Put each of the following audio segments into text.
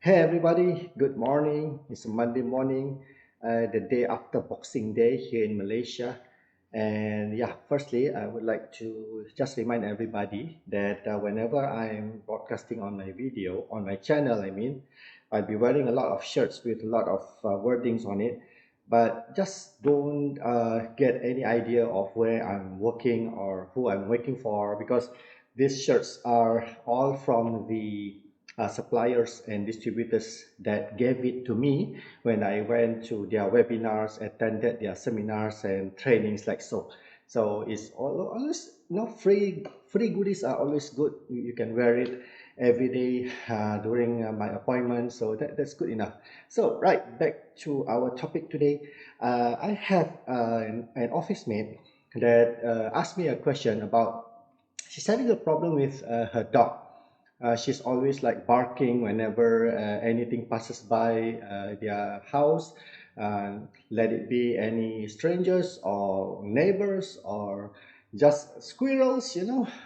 Hey everybody, good morning. It's a Monday morning, the day after Boxing Day here in Malaysia. And yeah, firstly, I would like to just remind everybody that whenever I'm broadcasting on my video, on my channel, I'll be wearing a lot of shirts with a lot of wordings on it. But just don't get any idea of where I'm working or who I'm working for because these shirts are all from the suppliers and distributors that gave it to me when I went to their webinars, attended their seminars and trainings like so. So it's always free goodies are always good. You can wear it every day during my appointment, so that's good enough. So right back to our topic today. I have an office mate that asked me a question about she's having a problem with her dog. She's always like barking whenever anything passes by their house. Let it be any strangers or neighbors or just squirrels,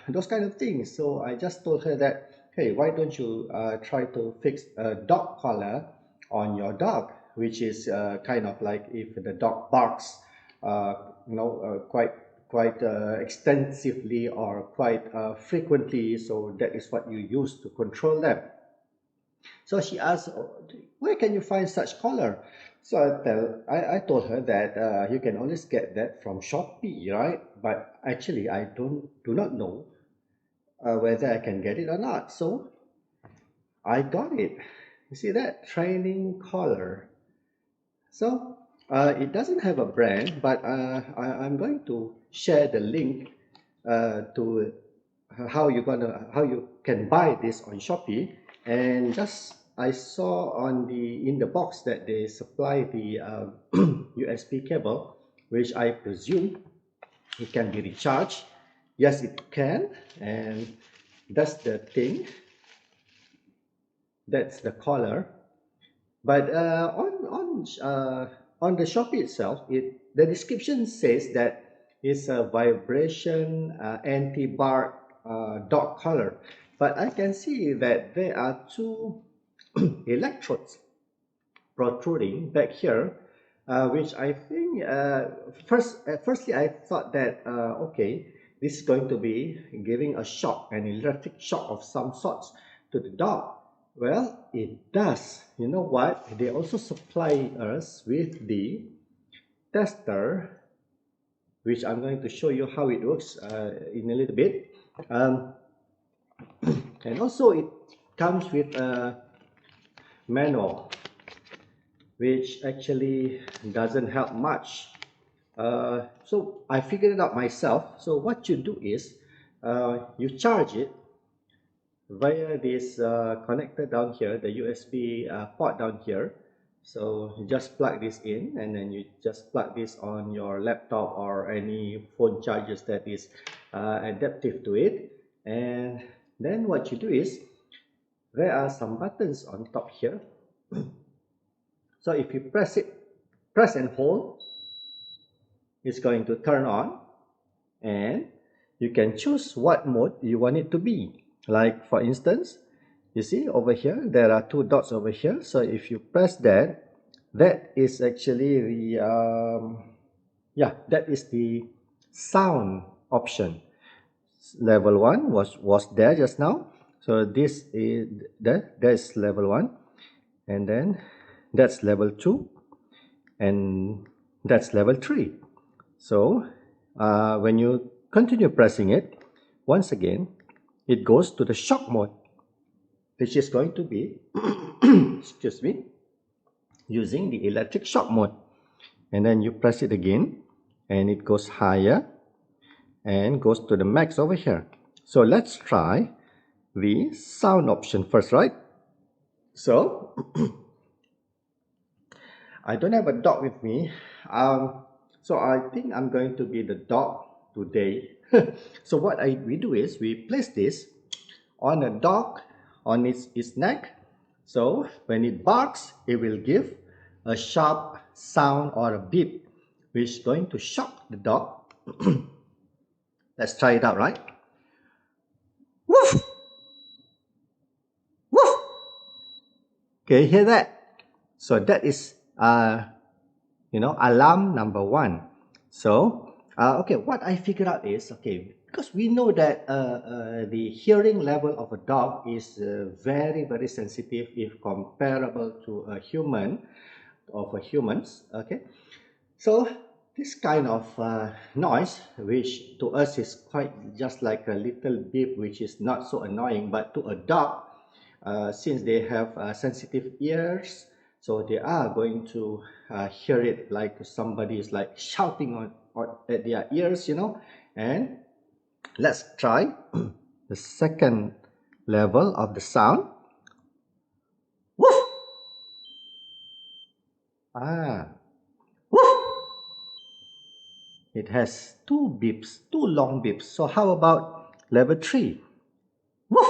those kind of things. So I just told her that, hey, why don't you try to fix a dog collar on your dog, which is kind of like if the dog barks, quite extensively or quite frequently. So that is what you use to control them. So she asked, "Oh, where can you find such collar?" So I told her that you can always get that from Shopee, right? But actually, I do not know whether I can get it or not. So I got it. You see that training collar. So it doesn't have a brand, but I'm going to share the link to how you can buy this on Shopee. And just I saw on the in the box that they supply the USB cable, which I presume it can be recharged. Yes, it can, and that's the thing. That's the color. But on the Shopee itself, the description says that it's a vibration anti-bark dog collar. But I can see that there are two electrodes protruding back here, which I think firstly I thought that okay, this is going to be giving a shock, an electric shock of some sorts to the dog. Well, it does. You know what? They also supply us with the tester, which I'm going to show you how it works in a little bit. Um, and also it comes with a manual which actually doesn't help much. So I figured it out myself. So what you do is you charge it via this connector down here, the USB port down here. So you just plug this in and then you just plug this on your laptop or any phone chargers that is adaptive to it. And then what you do is there are some buttons on top here. So if you press and hold, it's going to turn on, and you can choose what mode you want it to be. Like for instance, you see over here there are two dots over here. So if you press that, that is actually the that is the sound option. Level 1 was there just now. So this is that's level 1, and then that's level 2, and that's level 3. So when you continue pressing it, once again, it goes to the shock mode, which is going to be, excuse me, using the electric shock mode. And then you press it again, and it goes higher and goes to the max over here. So let's try the sound option first, right? So I don't have a dog with me. So I think I'm going to be the dog today. So what we do is we place this on a dog on its neck. So when it barks, it will give a sharp sound or a beep, which is going to shock the dog. Let's try it out, right? Woof! Woof! Okay, you hear that? So that is alarm number one. So okay, what I figured out is, okay, because we know that the hearing level of a dog is very very sensitive if comparable to a human, of a humans. Okay, so this kind of noise, which to us is quite just like a little beep, which is not so annoying, but to a dog, since they have sensitive ears, so they are going to hear it like somebody is like shouting on at their ears, And let's try the second level of the sound. Woof! Ah, woof! It has two beeps, two long beeps. So how about level 3? Woof!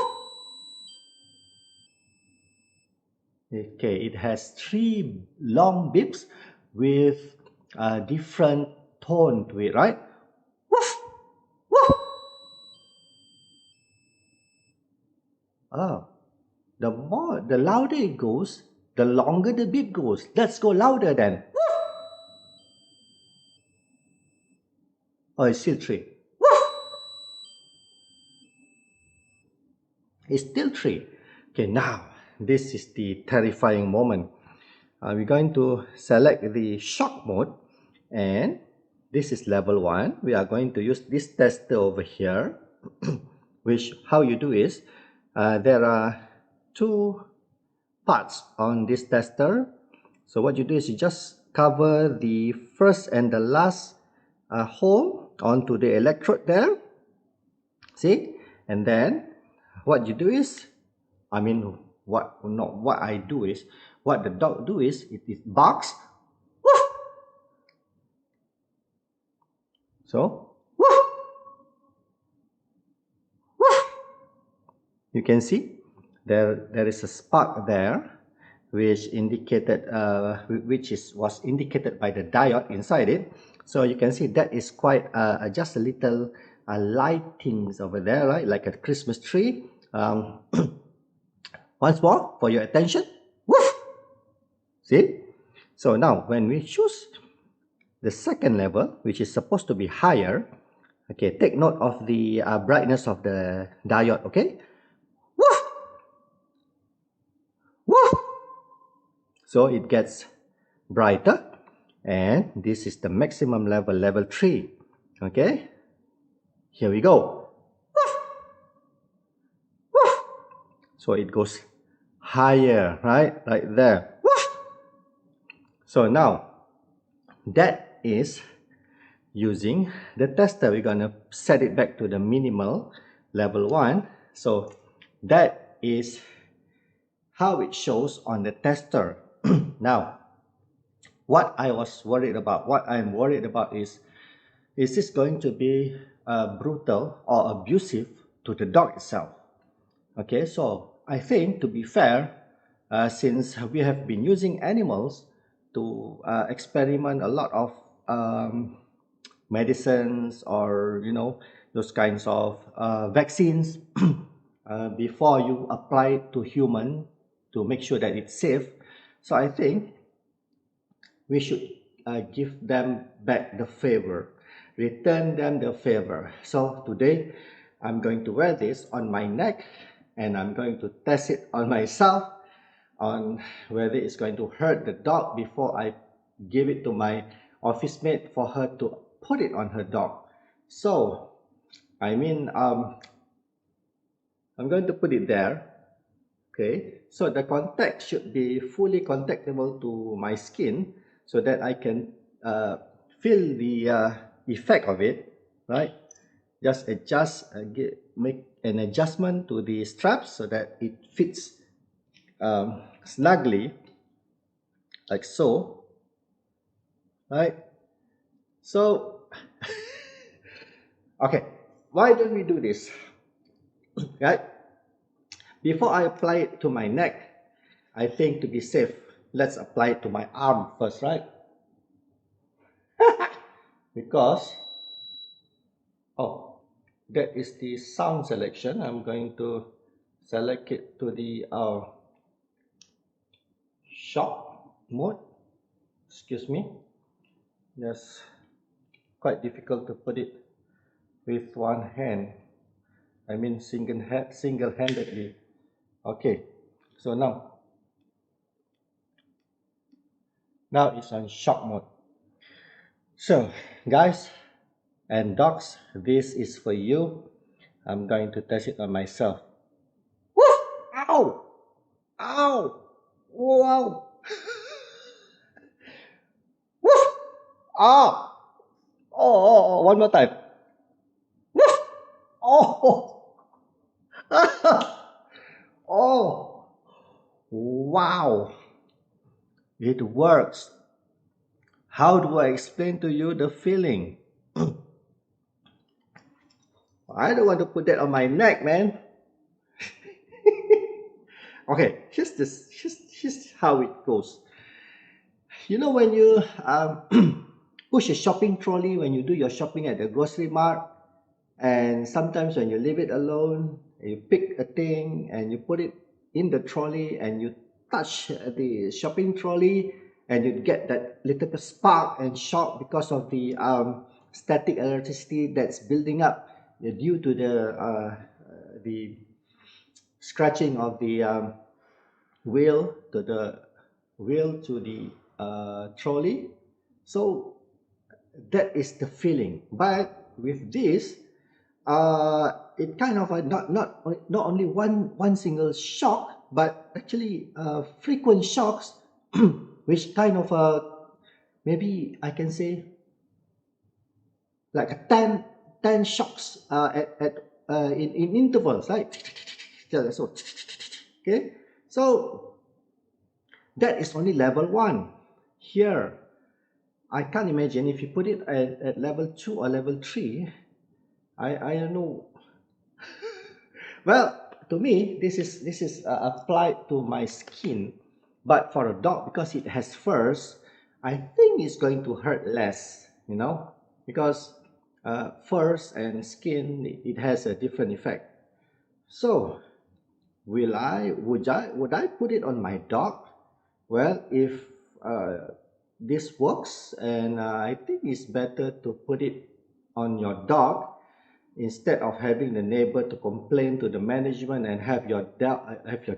Okay, it has three long beeps with a different tone to it, right? Woof! Woof! Oh, the louder it goes, the longer the beep goes. Let's go louder then. Woof! Oh, it's still three. Woof! It's still three. Okay, now this is the terrifying moment. We're going to select the shock mode, and this is level 1. We are going to use this tester over here, which how you do is, there are two parts on this tester. So what you do is you just cover the first and the last hole onto the electrode there, see, and then what you do is, I mean, what not what I do is, what the dog do is, it barks. Woof! So woof! Woof! You can see there is a spark there, which indicated was indicated by the diode inside it. So you can see that is quite just a little lightings over there, right, like a Christmas tree. Once more for your attention. Woof! See? So now when we choose the second level, which is supposed to be higher, okay, take note of the brightness of the diode, okay? Woof! Woof! So it gets brighter, and this is the maximum level, level 3, okay? Here we go. Woof! Woof! So it goes higher, right there. Woof! So now that is using the tester. We're gonna set it back to the minimal level 1. So that is how it shows on the tester. Now, what I'm worried about is this going to be brutal or abusive to the dog itself? Okay, so I think, to be fair, since we have been using animals to experiment a lot of medicines, or those kinds of vaccines, before you apply it to human to make sure that it's safe. So I think we should give them back the favor, return them the favor. So today I'm going to wear this on my neck, and I'm going to test it on myself, on whether it's going to hurt the dog, before I give it to my office mate for her to put it on her dog. So I mean, I'm going to put it there. Okay, so the contact should be fully contactable to my skin, so that I can feel the effect of it, right? Just make an adjustment to the straps so that it fits snugly, like so, right? So, okay, why don't we do this, right? Before I apply it to my neck, I think, to be safe, let's apply it to my arm first, right? Because, oh, that is the sound selection. I'm going to select it to the shock mode. Excuse me. That's quite difficult to put it with one hand. I mean single-handedly. Okay. So now it's on shock mode. So guys and dogs, this is for you. I'm going to test it on myself. Woof! Ow! Ow! Wow! Woof! Ah! One more time. Woof! Oh! Oh! Wow! It works. How do I explain to you the feeling? I don't want to put that on my neck, man. Okay, here's how it goes. You know when you push a shopping trolley when you do your shopping at the grocery mart, and sometimes when you leave it alone, you pick a thing and you put it in the trolley and you touch the shopping trolley and you get that little bit spark and shock because of the static electricity that's building up due to the scratching of the wheel to the trolley. So that is the feeling. But with this, it kind of not only one single shock, but actually frequent shocks, which kind of maybe I can say like a 10 shocks in intervals, right? Yeah, so okay, so that is only level 1. Here I can't imagine if you put it at level 2 or level 3. I don't know. Well, to me, this is applied to my skin, but for a dog, because it has furs, I think it's going to hurt less. Because furs and skin, it has a different effect. So, would I put it on my dog? Well, if this works, and I think it's better to put it on your dog instead of having the neighbor to complain to the management and have your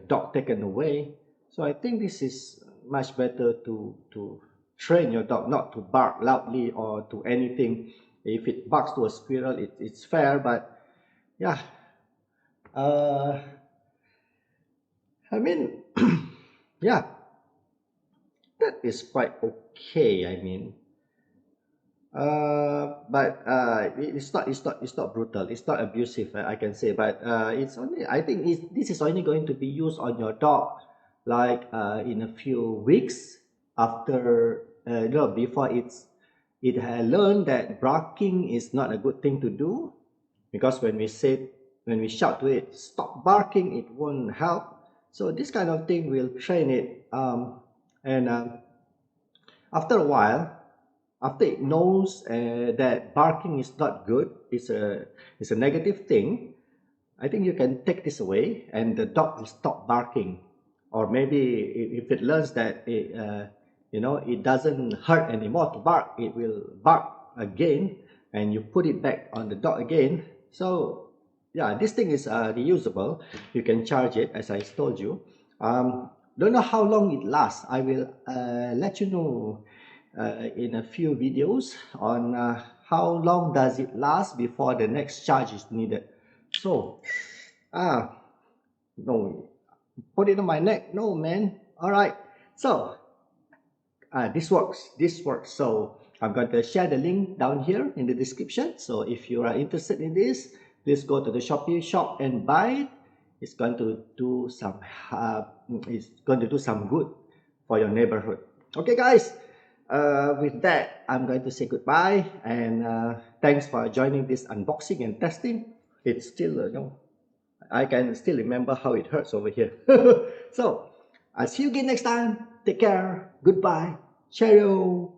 dog taken away. So I think this is much better to train your dog not to bark loudly or to anything. If it barks to a squirrel, it's fair, but yeah, uh, I mean, yeah, that is quite okay. I mean, but it's not brutal. It's not abusive. I can say, but it's only. I think this is only going to be used on your dog, like in a few weeks after before it had learned that barking is not a good thing to do, because when we shout to it stop barking, it won't help. So this kind of thing will train it, and after a while, after it knows that barking is not good, it's a negative thing, I think you can take this away and the dog will stop barking. Or maybe if it learns that it doesn't hurt anymore to bark, it will bark again, and you put it back on the dog again. So yeah, this thing is reusable. You can charge it, as I told you. Don't know how long it lasts. I will let you know in a few videos on how long does it last before the next charge is needed. So no, put it on my neck, no man. All right, so this works. So I'm going to share the link down here in the description. So if you are interested in this, please go to the Shopee shop and buy it. It's going to do some good for your neighborhood. Okay guys, with that, I'm going to say goodbye, and thanks for joining this unboxing and testing. It's still I can still remember how it hurts over here. So I'll see you again next time. Take care. Goodbye. Cheerio.